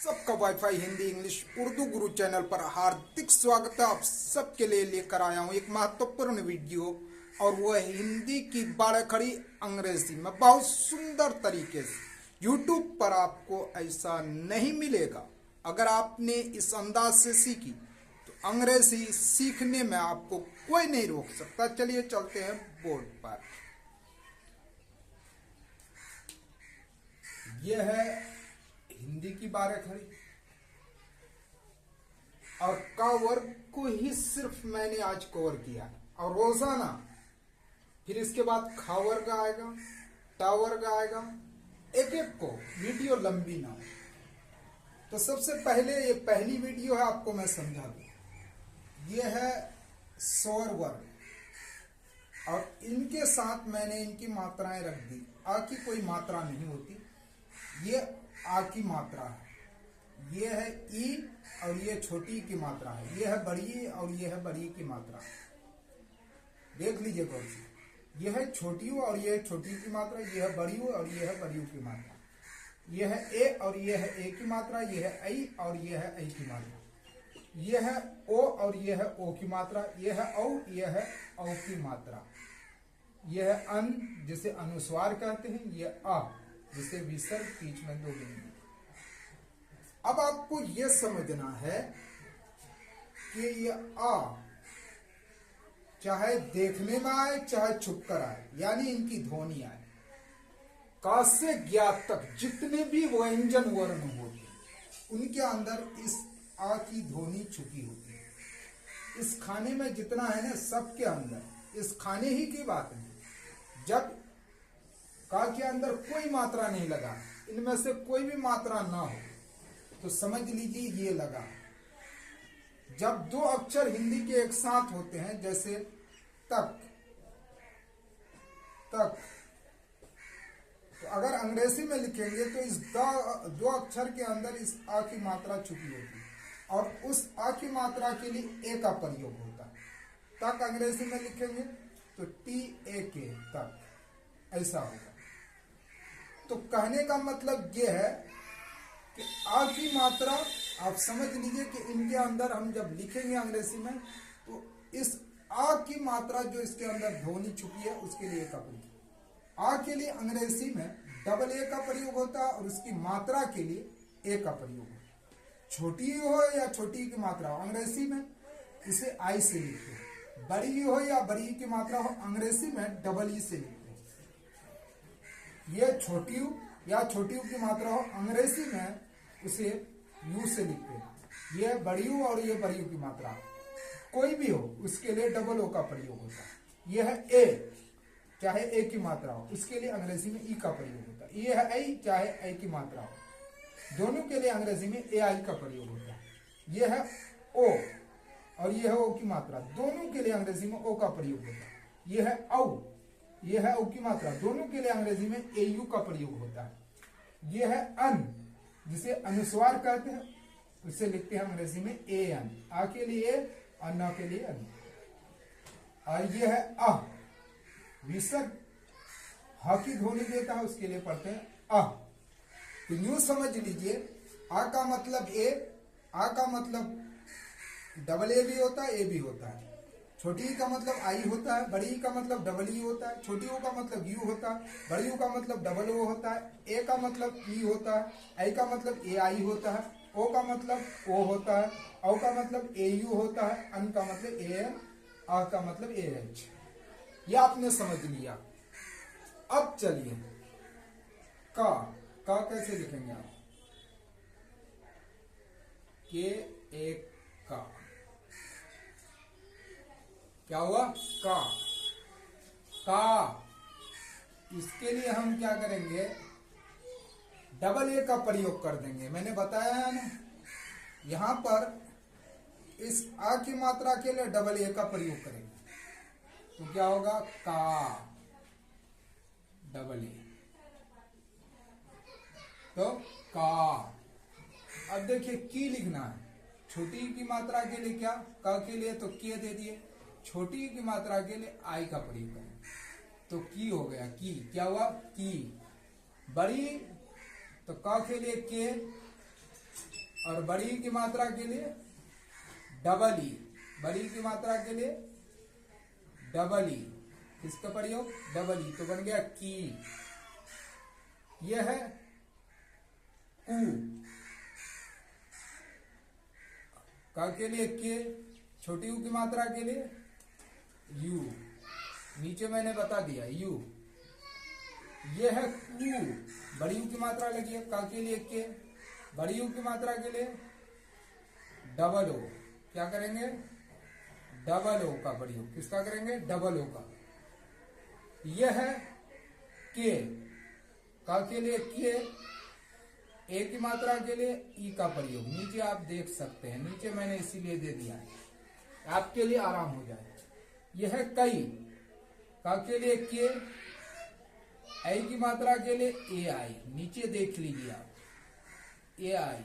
सबका wifi Hindi English Urdu गुरु channel पर हार्दिक स्वागत है। आप सबके लिए लेकर आया हूँ एक महत्वपूर्ण वीडियो, और वो है हिंदी की बारहखड़ी अंग्रेजी में बहुत सुंदर तरीके से। यूट्यूब पर आपको ऐसा नहीं मिलेगा। अगर आपने इस अंदाज से सीखी तो अंग्रेजी सीखने में आपको कोई नहीं रोक सकता। चलिए चलते हैं बोर्ड पर। यह है हिंदी की बारहखड़ी, और का वर्ग को ही सिर्फ मैंने आज कवर किया, और रोजाना फिर इसके बाद खा वर्ग आएगा, टा वर्ग आएगा, एक एक को वीडियो लंबी ना हो। तो सबसे पहले ये पहली वीडियो है, आपको मैं समझा दूं। ये है स्वर वर्ग, और इनके साथ मैंने इनकी मात्राएं रख दी। आ की कोई मात्रा नहीं होती, ये आ की मात्रा है। ये है ई, और ये छोटी की मात्रा है। ये है बड़ी, और ये है बड़ी की मात्रा। देख लीजिए गौर से, ये है छोटी और ये है छोटी की मात्रा, ये है बड़ी और ये है बड़ी की मात्रा। ये है ए, और ये है ए की मात्रा, ये है आई, और ये है आई की मात्रा। ये है ओ, और ये है ओ की मात्रा। ये है औ, ये है औ की मात्रा। ये है अन, जिसे अनुस्वार कहते हैं। ये आ, जिसे विसर्ग, बीच में दो बिंदु। अब आपको यह समझना है कि ये आ चाहे देखने में आए चाहे छुप कर आए, यानी इनकी ध्वनि आए। का से ज्ञात तक जितने भी व्यंजन वर्ण होते उनके अंदर इस आ की ध्वनि छुपी होती है। इस खाने में जितना है ना, सबके अंदर, इस खाने ही की बात नहीं। जब का के अंदर कोई मात्रा नहीं लगा, इनमें से कोई भी मात्रा ना हो, तो समझ लीजिए ये लगा। जब दो अक्षर हिंदी के एक साथ होते हैं, जैसे तक, तक, तो अगर अंग्रेजी में लिखेंगे तो इस दो अक्षर के अंदर इस आ की मात्रा छुपी होती है, और उस आ की मात्रा के लिए ए का प्रयोग होता है। तक अंग्रेजी में लिखेंगे तो टी ए के, तक, ऐसा होगा। तो कहने का मतलब यह है कि आ की मात्रा, आप समझ लीजिए कि इनके अंदर हम जब लिखेंगे अंग्रेजी में, तो इस आ की मात्रा जो इसके अंदर ध्वनि छुपी है, उसके लिए का प्रयोग। आ के लिए अंग्रेजी में डबल ए का प्रयोग होता है, और उसकी मात्रा के लिए ए का प्रयोग होता है। छोटी हो या छोटी की मात्रा हो, अंग्रेजी में इसे आई से लिखते हैं। बड़ी हो या बड़ी की मात्रा हो, अंग्रेजी में डबल ई से लिखते हैं। यह छोटी या छोटी की मात्रा हो, अंग्रेजी में उसे यू से लिखते हैं। यह बड़ी और यह बड़ी की मात्रा कोई भी हो, उसके लिए डबल ओ का प्रयोग होता है। यह है ए, चाहे ए की मात्रा हो, उसके लिए अंग्रेजी में ई का प्रयोग होता है। यह है आई, चाहे आई की मात्रा हो, दोनों के लिए अंग्रेजी में ए आई का प्रयोग होता है। यह है ओ, और यह है ओ की मात्रा, दोनों के लिए अंग्रेजी में ओ का प्रयोग होता है। यह है औ, यह है औ की मात्रा, दोनों के लिए अंग्रेजी में ए यू का प्रयोग होता है। यह है अन, जिसे अनुस्वार कहते हैं, उसे लिखते हैं अंग्रेजी में ए एन। आ के लिए ए, और न के लिए अन। और यह है अह, विसर्ग, ह की ध्वनि देता है, उसके लिए पढ़ते हैं अह। तो यूं समझ लीजिए, आ का मतलब ए, आ का मतलब डबल ए भी होता है, ए भी होता है। छोटी का मतलब आई होता है, बड़ी का मतलब डबल ई होता है, छोटी ओ का मतलब यू होता है, बड़ी ओ का मतलब डबल ओ होता है, ए का मतलब ई होता है, आई का मतलब ए आई होता है, ओ का मतलब ओ होता है, औ का मतलब ए यू होता है, अन का मतलब ए एन, आ का मतलब ए एच। ये आपने समझ लिया। अब चलिए का कैसे लिखेंगे आप? के एक का, क्या हुआ? का। इसके लिए हम क्या करेंगे? डबल ए का प्रयोग कर देंगे। मैंने बताया है ना, यहां पर इस आ की मात्रा के लिए डबल ए का प्रयोग करेंगे, तो क्या होगा? का, डबल ए, तो का। अब देखिए की लिखना है। छोटी की मात्रा के लिए क्या? का के लिए तो के दे दिए। छोटी की मात्रा के लिए आई का प्रयोग करें, तो की हो गया। की, क्या हुआ? की। बड़ी, तो का के लिए के, और बड़ी की मात्रा के लिए डबल ई, बड़ी की मात्रा के लिए डबल ई, किसका प्रयोग डबल ई, तो बन गया की। यह है कू, का के लिए के, छोटी यू की मात्रा के लिए यू, नीचे मैंने बता दिया यू। यह है कू, बड़ी यू की मात्रा लगी है, का के लिए के, बड़ी यू की मात्रा के लिए डबल ओ, क्या करेंगे डबल ओ का प्रयोग, किसका करेंगे डबल ओ का। यह है के, का के लिए के, ए की मात्रा के लिए ई का प्रयोग, नीचे आप देख सकते हैं, नीचे मैंने इसीलिए दे दिया है आपके लिए आराम हो जाए। यह है कई, का के लिए के, आई की मात्रा के लिए ए आई, नीचे देख लीजिए आप ए आई,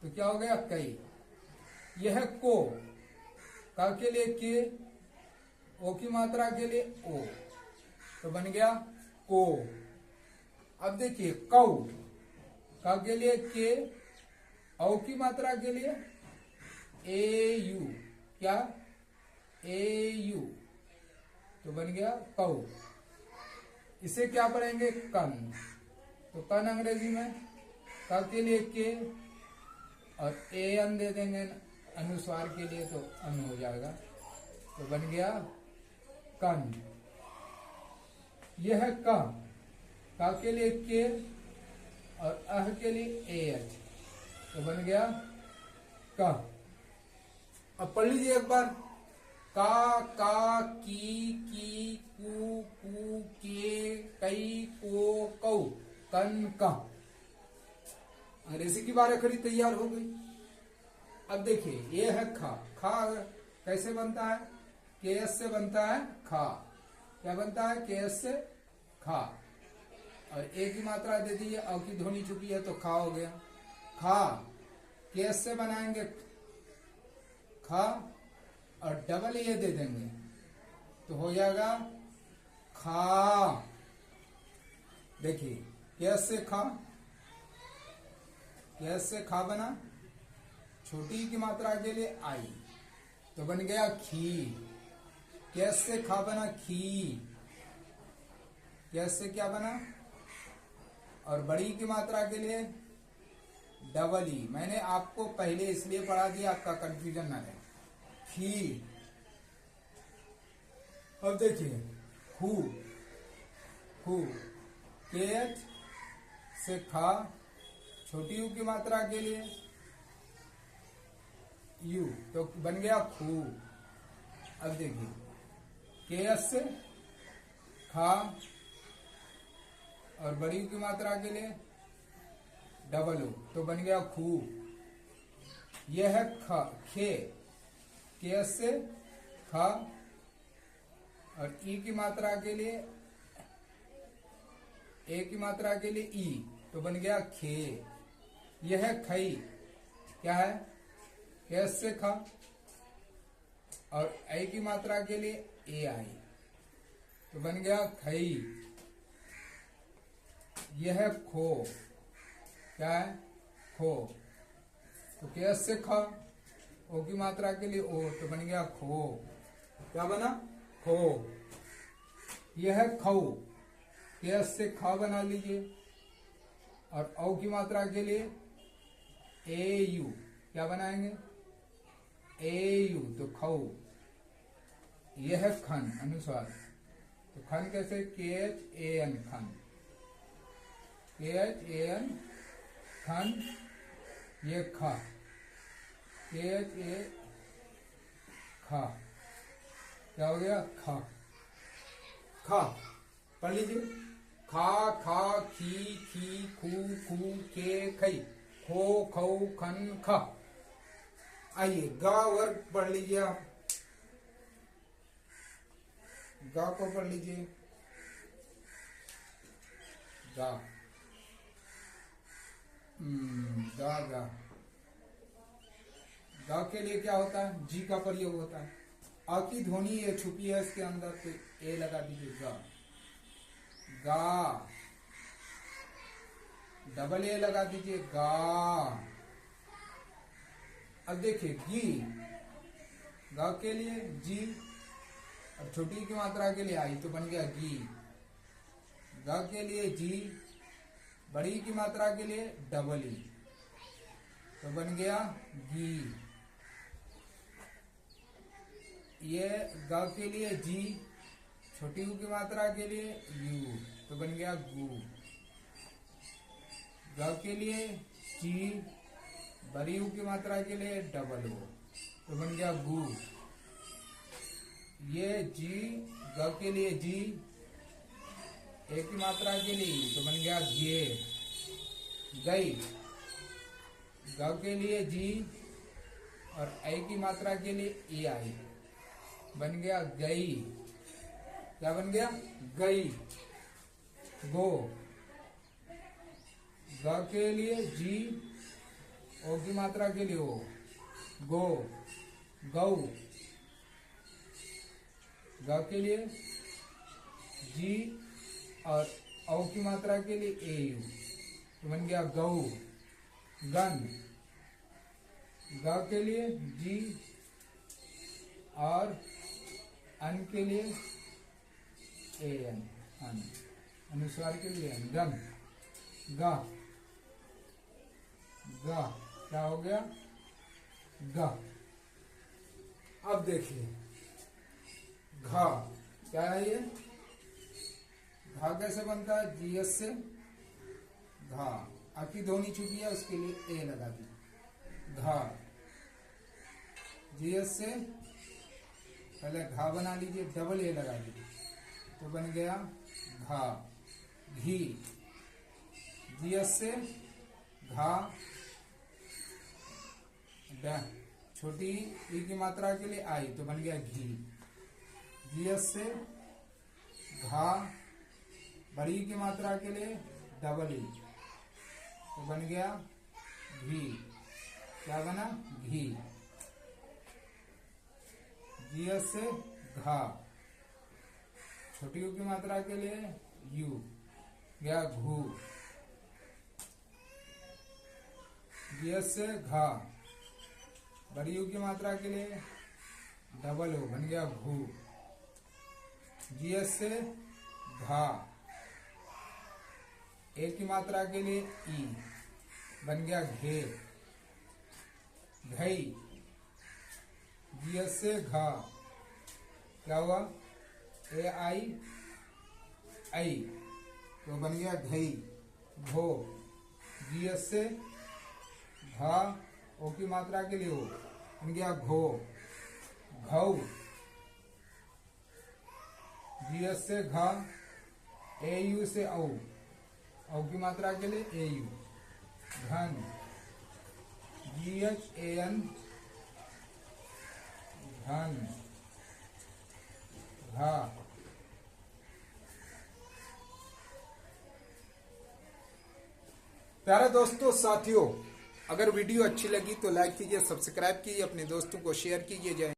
तो क्या हो गया कई। यह है को, का के लिए के, ओ की मात्रा के लिए ओ, तो बन गया को। अब देखिए कौ, का के लिए के, औ की मात्रा के लिए ए यू, क्या ए यू, तो बन गया कौ। इसे क्या पढ़ेंगे कन, तो कन अंग्रेजी में का के लिए के और ए अन दे देंगे अनुस्वार के लिए, तो अन हो जाएगा, तो बन गया कन। यह है का के लिए के और अह के लिए ए एच, तो बन गया का। अब पढ़ लीजिए एक बार, का की कू के, कई को कौ, कन का। अंग्रेजी की बारह खड़ी तैयार हो गई। अब देखिए ये है खा, खा कैसे बनता है, के एस से बनता है खा, क्या बनता है के एस से खा, और ए की मात्रा दे दी है, औ की ध्वनि चुकी है तो खा हो गया। खा के एस से बनाएंगे खा और डबल ए दे देंगे तो हो जाएगा खा। देखिए के एस से खा, के एस से खा बना, छोटी की मात्रा के लिए आई, तो बन गया खी। के एस से खा बना खी, के एस से क्या बना, और बड़ी की मात्रा के लिए डबल ई, मैंने आपको पहले इसलिए पढ़ा दिया आपका कंफ्यूजन ना रहे, खी। अब देखिए हु, हु के एच से खा, छोटी यू की मात्रा के लिए यू, तो बन गया खू। अब देखिए के एस से खा और बड़ी की मात्रा के लिए डबल ओ, तो बन गया खू। यह है ख, खे, के एस से खा और ई की मात्रा के लिए ए की मात्रा के लिए ई, तो बन गया खे। यह है खई, क्या है के एस से खा और ए की मात्रा के लिए ए आई, तो बन गया खई। यह है खो, क्या है खो, तो के एस से खा, ओ की मात्रा के लिए ओ, तो बन गया खो, क्या बना खो। यह है खऊ, के एस से खा बना लीजिए और औ की मात्रा के लिए ए यू, क्या बनाएंगे ए यू, तो खऊ। यह है खन, अनुस्वार, तो खन कैसे के एच ए एन, खन, के एच ए एन खन। ये खा, के एच ए खा, क्या हो गया खा। खा पढ़ लीजिए, खा, खा, खी, खी, खू, खू, के, खई, खो, खौ, खन, खा। आइए गा वर्ग पढ़ लीजिए आप, गा को पढ़ लीजिए, गा, गा, गा, गा के लिए क्या होता है जी का प्रयोग होता है। आ की ध्वनि ये छुपी है इसके अंदर, तो ए लगा दीजिए गा, गा, डबल ए लगा दीजिए गा, अब देखिए गी, ग के लिए जी, और छोटी की मात्रा के लिए आई तो बन गया गी। ग के लिए जी, बड़ी की मात्रा के लिए डबल ई तो बन गया गी। ये ग के लिए जी, छोटी यू की मात्रा के लिए यू तो बन गया गू। ग के लिए जी, बड़ी यू की मात्रा के लिए डबल ओ तो बन गया गू। ये जी, ग के लिए जी, ए की मात्रा के लिए तो बन गया गे, गई। ग के लिए जी और ए की मात्रा के लिए ए आई बन गया गई। क्या बन गया? गई। गो, ग के लिए जी, ओ की मात्रा के लिए ओ, गो, गऊ। ग के लिए जी और औ की मात्रा के लिए ए यू तो बन गया गऊ। गन, ग के लिए जी और अन के लिए ए एन, अन, अनुस्वार के लिए अन, गन। ग, ग क्या हो गया? ग। अब देखिए घा, क्या है ये? घा कैसे बनता है? जीएस से घा, आपकी ध्वनि छुपी है उसके लिए ए लगा दी। घा, जीएस से पहले घा बना लीजिए, डबल ए लगा दीजिए तो बन गया घा। घी, जीएस से घा, छोटी ई की मात्रा के लिए आई तो बन गया घी। जीएस से घा, बड़ी की मात्रा के लिए डबल ई तो बन गया घी। क्या बना? घी। जीएस से घा, छोटी यू की मात्रा के लिए यू, गया घू। जीएस से घा, बड़ी यू की मात्रा के लिए डबल ओ बन गया घू। जीएस से घा, ए की मात्रा के लिए ई बन गया घे, घई। जीएस से घा, क्या हुआ? ए आई आई तो बन गया घई, घो। जीएस से घा, ओ की मात्रा के लिए ओ बन गया घो, घऊ। जीएस से घा, ए यू से औ, औ की मात्रा के लिए ए यू, घन। जीएच ए एन, घन, घा। प्यारे दोस्तों, साथियों, अगर वीडियो अच्छी लगी तो लाइक कीजिए, सब्सक्राइब कीजिए, अपने दोस्तों को शेयर कीजिए। जय